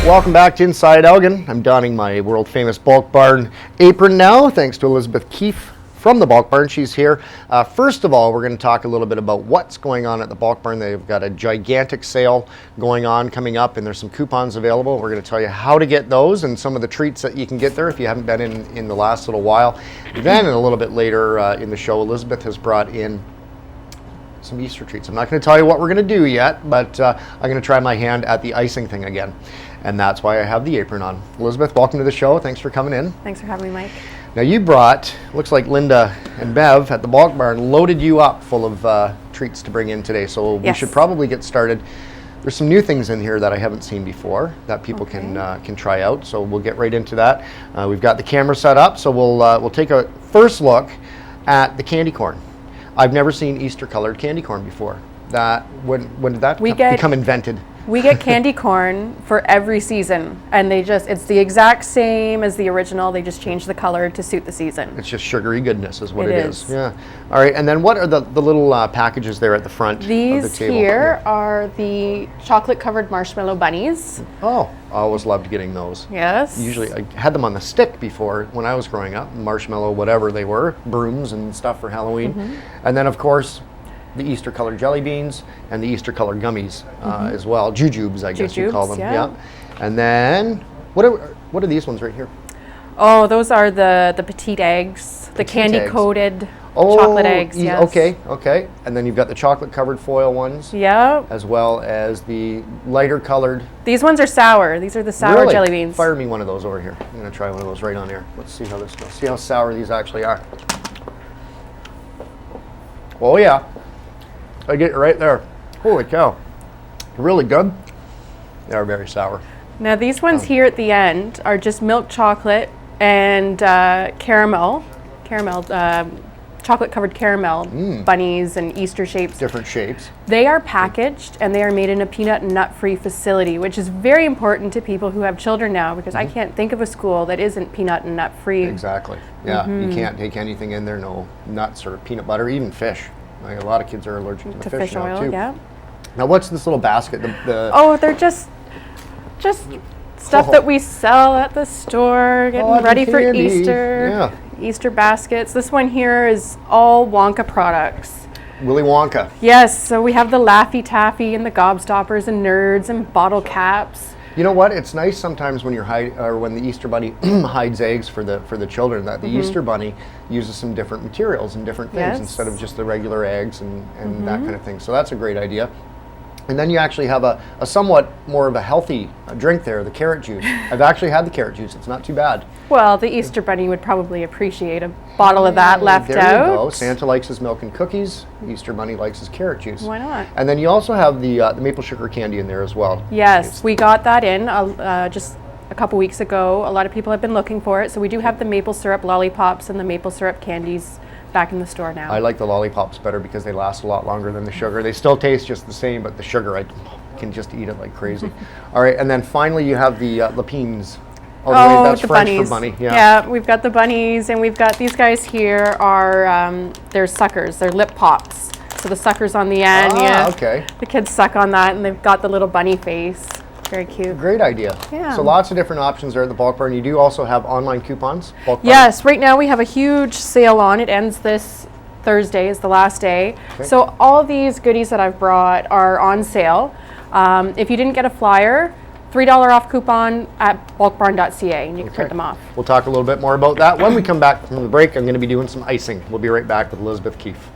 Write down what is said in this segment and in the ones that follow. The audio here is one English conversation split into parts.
Welcome back to Inside Elgin. I'm donning my world famous Bulk Barn apron now, thanks to Elizabeth Keefe from the Bulk Barn. She's here. First of all, we're going to talk a little bit about what's going on at the Bulk Barn. They've got a gigantic sale going on coming up, and there's some coupons available. We're going to tell you how to get those and some of the treats that you can get there if you haven't been in the last little while. Then a little bit later in the show, Elizabeth has brought in some Easter treats. I'm not going to tell you what we're going to do yet, but I'm going to try my hand at the icing thing again. And that's why I have the apron on. Elizabeth, welcome to the show. Thanks for coming in. Thanks for having me, Mike. Now you brought, looks like Linda and Bev at the Bulk Barn loaded you up full of treats to bring in today. So we should probably get started. There's some new things in here that I haven't seen before that people can try out. So we'll get right into that. We've got the camera set up, so we'll take a first look at the candy corn. I've never seen Easter colored candy corn before. When did that become invented? We get candy corn for every season, and it's the exact same as the original. They just change the color to suit the season. It's just sugary goodness is what it is. Yeah. All right, and then what are the little packages there at the front of the table? These here are the chocolate-covered marshmallow bunnies. Oh, I always loved getting those. Yes. Usually, I had them on the stick before when I was growing up, marshmallow, whatever they were, brooms and stuff for Halloween. And then, of course, the Easter colored jelly beans and the Easter colored gummies as well. Jujubes, I guess you call them. Yeah. And then what are these ones right here? Oh, those are the petite eggs, the candy coated chocolate eggs. Yes. Okay. And then you've got the chocolate covered foil ones. Yeah. As well as the lighter colored. These ones are sour. These are the sour jelly beans. Fire me one of those over here. I'm gonna try one of those right on here. Let's see how this goes. See how sour these actually are. Oh yeah. I get it right there. Holy cow. Really good. They are very sour. Now these ones here at the end are just milk chocolate and caramel, chocolate covered caramel bunnies and Easter shapes. Different shapes. They are packaged and they are made in a peanut and nut free facility, which is very important to people who have children now, because I can't think of a school that isn't peanut and nut free. Exactly. Yeah, you can't take anything in there, no nuts or peanut butter, even fish. Like a lot of kids are allergic to the fish now oil, too. Yeah. Now what's this little basket? They're just stuff that we sell at the store, getting ready for Easter. Yeah. Easter baskets. This one here is all Wonka products. Willy Wonka. Yes, so we have the Laffy Taffy and the Gobstoppers and Nerds and bottle caps. You know what? It's nice sometimes when when the Easter Bunny hides eggs for the children, that the Easter Bunny uses some different materials and different things instead of just the regular eggs and that kind of thing. So that's a great idea. And then you actually have a somewhat more of a healthy drink there, the carrot juice. I've actually had the carrot juice. It's not too bad. Well, the Easter Bunny would probably appreciate a bottle of that left there out. There you go. Santa likes his milk and cookies. Easter Bunny likes his carrot juice. Why not? And then you also have the maple sugar candy in there as well. Yes, we got that in just a couple weeks ago. A lot of people have been looking for it. So we do have the maple syrup lollipops and the maple syrup candies back in the store now. I like the lollipops better because they last a lot longer than the sugar. They still taste just the same, but the sugar, I can just eat it like crazy. All right, and then finally you have the lapines. That's the French bunnies. for bunny. Yeah, we've got the bunnies, and we've got these guys here are they're suckers. They're lip pops. So the suckers on the end. Okay. The kids suck on that, and they've got the little bunny face. Very cute. Great idea. Yeah. So lots of different options there at the Bulk Barn. You do also have online coupons? Bulk Barn? Yes, right now we have a huge sale on. It ends this Thursday, is the last day. Okay. So all these goodies that I've brought are on sale. If you didn't get a flyer, $3 off coupon at bulkbarn.ca, and you can print them off. We'll talk a little bit more about that. When we come back from the break, I'm going to be doing some icing. We'll be right back with Elizabeth Keefe.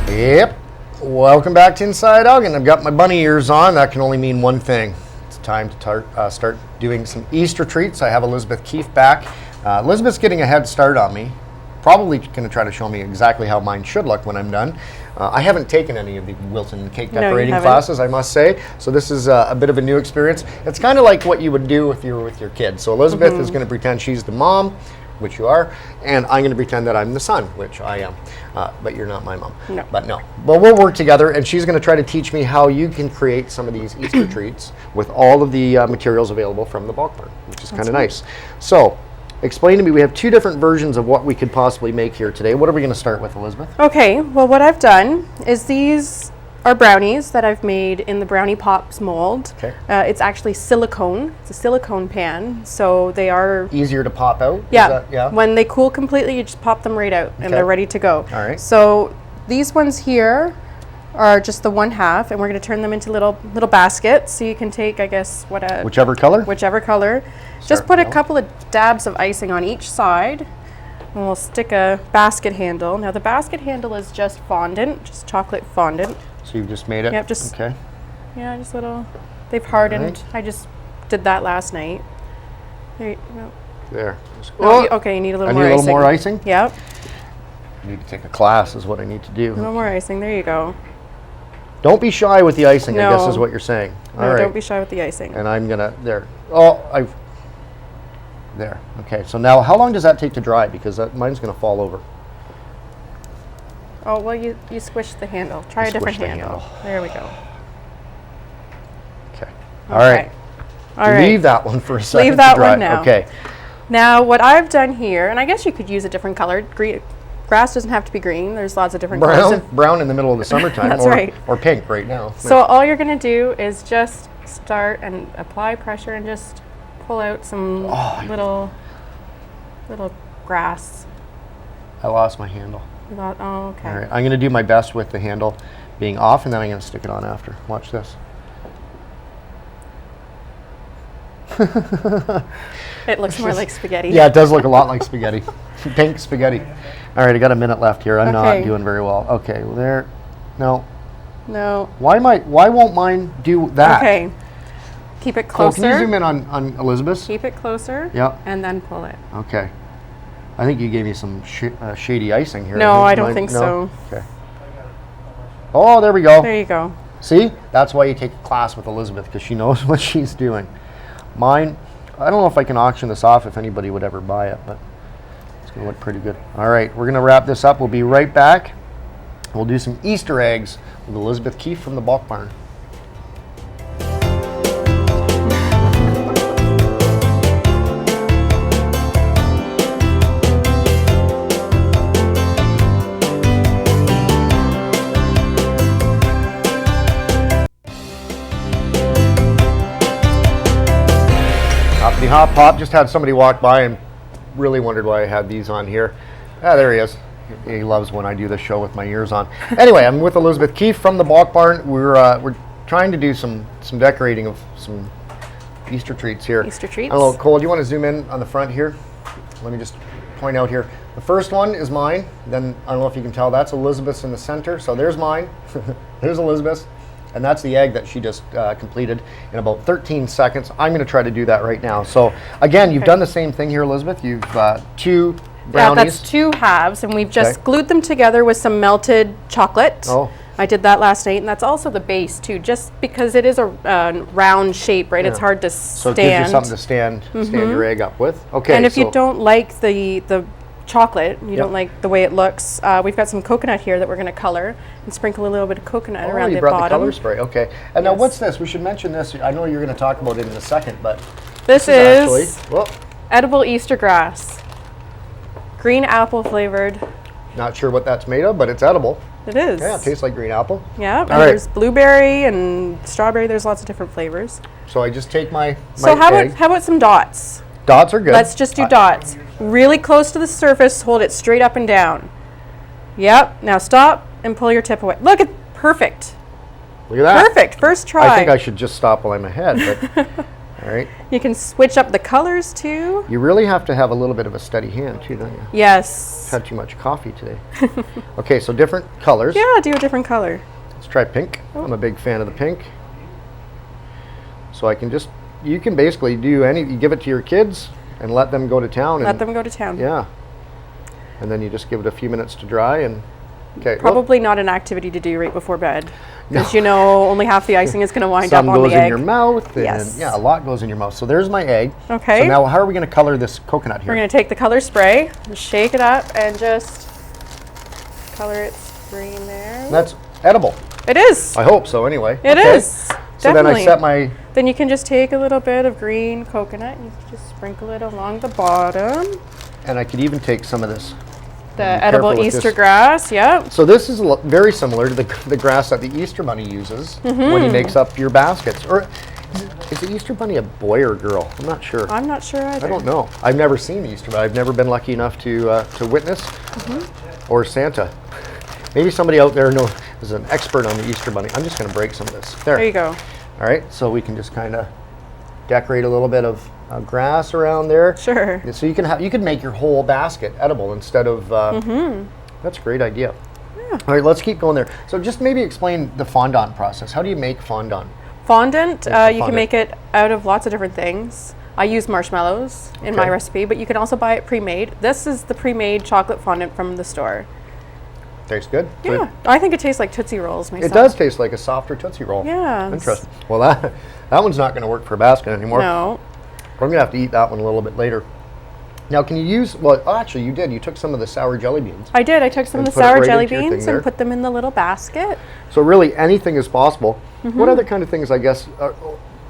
Yep. Welcome back to Inside Elgin. I've got my bunny ears on. That can only mean one thing. It's time to start doing some Easter treats. I have Elizabeth Keefe back. Elizabeth's getting a head start on me. Probably going to try to show me exactly how mine should look when I'm done. I haven't taken any of the Wilton Cake Decorating classes, I must say. So this is a bit of a new experience. It's kind of like what you would do if you were with your kids. So Elizabeth is going to pretend she's the mom. which you are, and I'm going to pretend that I'm the son, which I am. But you're not my mom. No. But no. But we'll work together, and she's going to try to teach me how you can create some of these Easter treats with all of the materials available from the bulk barn, which is kind of nice. So, explain to me, we have 2 different versions of what we could possibly make here today. What are we going to start with, Elizabeth? Okay, well what I've done is these are brownies that I've made in the Brownie Pops mold. Okay. It's actually silicone. It's a silicone pan, so they are Easier to pop out? yeah. Yeah. When they cool completely, you just pop them right out, and Okay. they're ready to go. All right. So these ones here are just the 1/2, and we're going to turn them into little baskets. So you can take, I guess, Whichever color? whichever color. Just Start put a now. couple of dabs of icing on each side, and we'll stick a basket handle. Now the basket handle is just fondant, just chocolate fondant. So you've just made it? Yep, just- Okay. Yeah, just little. They've hardened. Right. I just did that last night. There you go. There. No, okay, you need a little I more need a icing. little more icing? Yep, I need to take a class is what I need to a do. little more icing. There you go. Don't be shy with the icing, I guess No. is what you're saying. No, All right. don't be shy with the icing. And I'm going to, there. Oh, there. Okay, so now how long does that take to dry? Because mine's going to fall over. Oh, well, you squished the handle. Try I a different squished the handle. handle. There we go. Okay. All right. All right. Leave that one for a second. Leave that to dry. one now. Okay. Now, what I've done here, and I guess you could use a different color. Grass doesn't have to be green. There's lots of different colors. Brown in the middle of the summertime. That's or, right. Or pink right now. So all you're going to do is just start and apply pressure and just pull out some little grass. I lost my handle. Oh, okay. All right. I'm going to do my best with the handle being off, and then I'm going to stick it on after. Watch this. It looks more like spaghetti. Yeah, it does look a lot like spaghetti. Pink spaghetti. All right, I got a minute left here. I'm not Okay. doing very well. Okay, well there. No. No. Why won't mine do that? Okay. Keep it Cole, closer. can you zoom in on Elizabeth? Keep it closer. Yep. And then pull it. Okay. I think you gave me some shady icing here. No, I don't Mine- think no? so. Okay. Oh, there we go. There you go. See? That's why you take a class with Elizabeth, because she knows what she's doing. Mine, I don't know if I can auction this off if anybody would ever buy it, but it's going to look pretty good. All right, we're going to wrap this up. We'll be right back. We'll do some Easter eggs with Elizabeth Keefe from the Bulk Barn. Hoppity hop pop. Just had somebody walk by and really wondered why I had these on here. Ah, there he is. He loves when I do the show with my ears on. Anyway, I'm with Elizabeth Keefe from the Bulk Barn. We're trying to do some decorating of some Easter treats here. Easter treats. Hello, Cole. Do you want to zoom in on the front here? Let me just point out here. The first one is mine. Then I don't know if you can tell. That's Elizabeth's in the center. So there's mine. There's Elizabeth's. And that's the egg that she just completed in about 13 seconds. I'm going to try to do that right now. So again, you've done the same thing here, Elizabeth. You've 2 Yeah, brownies. that's 2 halves, and we've just Okay. glued them together with some melted chocolate. Oh. I did that last night, and that's also the base too, just because it is a round shape, right? It's hard to So stand. it gives you something to stand your egg up with. Okay. And if so you don't like the chocolate, you Yep. don't like the way it looks, we've got some coconut here that we're going to color and sprinkle a little bit of coconut around you the brought bottom. the color spray. Okay. And now Yes. what's this? We should mention this. I know you're going to talk about it in a second, but This actually, is well, edible Easter grass, green apple flavored. not sure what that's made of, but it's edible. It is. Yeah, it tastes like green apple. Yeah, and All right. there's blueberry and strawberry. There's lots of different flavors. So I just take my So how egg. about some dots? Dots are good. Let's just do dots. Really close to the surface. Hold it straight up and down. Yep. Now stop and pull your tip away. Look at perfect. Look at that. Perfect. First try. I think I should just stop while I'm ahead. But all right. You can switch up the colors too. You really have to have a little bit of a steady hand too, don't you? Yes. Had too much coffee today. Okay, so different colors. Yeah, do a different color. Let's try pink. I'm a big fan of the pink. So I can just, you can basically do you give it to your kids and let them go to town. Let and, them go to town. Yeah. And then you just give it a few minutes to dry and, okay. Probably not an activity to do right before bed. because you know only half the icing is going to wind Some up on goes the egg. in your mouth, and Yes. yeah, a lot goes in your mouth. So there's my egg. Okay. So now how are we going to color this coconut here? We're going to take the color spray, shake it up, and just color it green there. That's edible. It is. I hope so anyway. It Okay. is. So Definitely. then I set my, Then you can just take a little bit of green coconut and you can just sprinkle it along the bottom. and I could even take some of this. The Be edible careful with Easter this. grass, yep. So this is very similar to the grass that the Easter Bunny uses when he makes up your baskets. Or is the Easter Bunny a boy or girl? I'm not sure. I'm not sure either. I don't know. I've never seen the Easter Bunny. I've never been lucky enough to witness or Santa. Maybe somebody out there is an expert on the Easter Bunny. I'm just going to break some of this. There you go. All right, so we can just kind of decorate a little bit of grass around there. Sure. So you can make your whole basket edible instead of. That's a great idea. Yeah. All right, let's keep going there. So just maybe explain the fondant process. How do you make fondant? Fondant, you fondant? can make it out of lots of different things. I use marshmallows in my Okay. recipe, but you can also buy it pre-made. This is the pre-made chocolate fondant from the store. Tastes good. So Yeah, I think it tastes like Tootsie Rolls myself. it does taste like a softer Tootsie Roll. Yeah. Interesting. Well, that one's not going to work for a basket anymore. No. I'm going to have to eat that one a little bit later. Now, can you use, well, actually you did. You took some of the sour jelly beans. I did. I took some of And the put it sour right jelly into your thing beans there. and put them in the little basket. So really anything is possible. What other kind of things, I guess,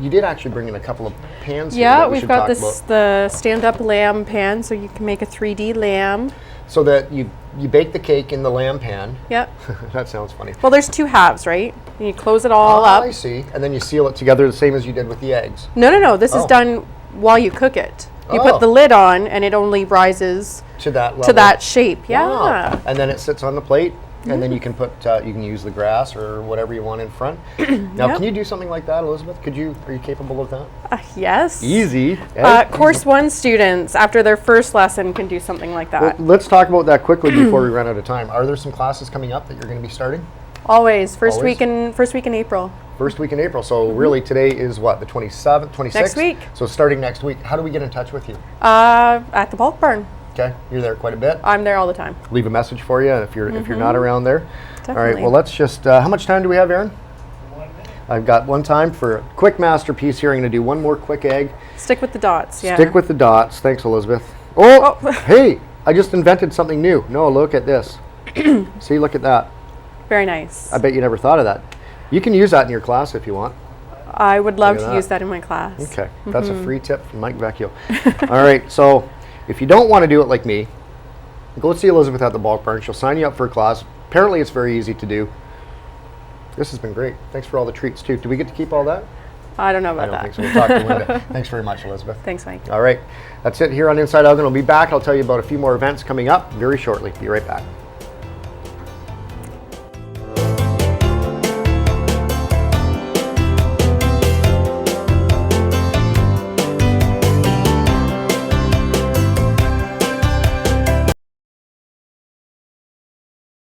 you did actually bring in a couple of pans here Yeah, that we we've should got talk this about. the stand-up lamb pan, so you can make a 3D lamb. So that you bake the cake in the lamb pan. Yep. That sounds funny. Well, there's two halves, right? You close it all up. I see. And then you seal it together the same as you did with the eggs. No. This is Oh. done while you cook it. You Oh. put the lid on, and it only rises To that level. to that shape. Yeah. Wow. And then it sits on the plate, and then you can put, you can use the grass or whatever you want in front. Now, Yep. can you do something like that, Elizabeth? Are you capable of that? Yes. Easy. eh? Course 1 students, after their first lesson, can do something like that. Well, let's talk about that quickly before we run out of time. Are there some classes coming up that you're going to be starting? Always. First Always? week in April. First week in April. So really today is what, the 27th, 26th? Next week. So starting next week. How do we get in touch with you? At the bulk barn. Okay, you're there quite a bit. I'm there all the time. Leave a message for you if you're not around there. All right, Definitely. well let's just, how much time do we have, Aaron? I've got one time for a quick masterpiece here. I'm going to do one more quick egg. Stick with the dots. Yeah. Stick with the dots. Thanks, Elizabeth. Oh, Oh. hey, I just invented something new. No, look at this. See, look at that. Very nice. I bet you never thought of that. You can use that in your class if you want. I would love Look at to that. use that in my class. Okay, that's a free tip from Mike Vecchio. All right, so if you don't want to do it like me, go see Elizabeth at the bulk barn. She'll sign you up for a class. Apparently, it's very easy to do. This has been great. Thanks for all the treats, too. Do we get to keep all that? I don't know I about don't that. think so. We'll talk to Linda. Thanks very much, Elizabeth. Thanks, Mike. All right, that's it here on Inside Elgin. We'll be back. I'll tell you about a few more events coming up very shortly. Be right back.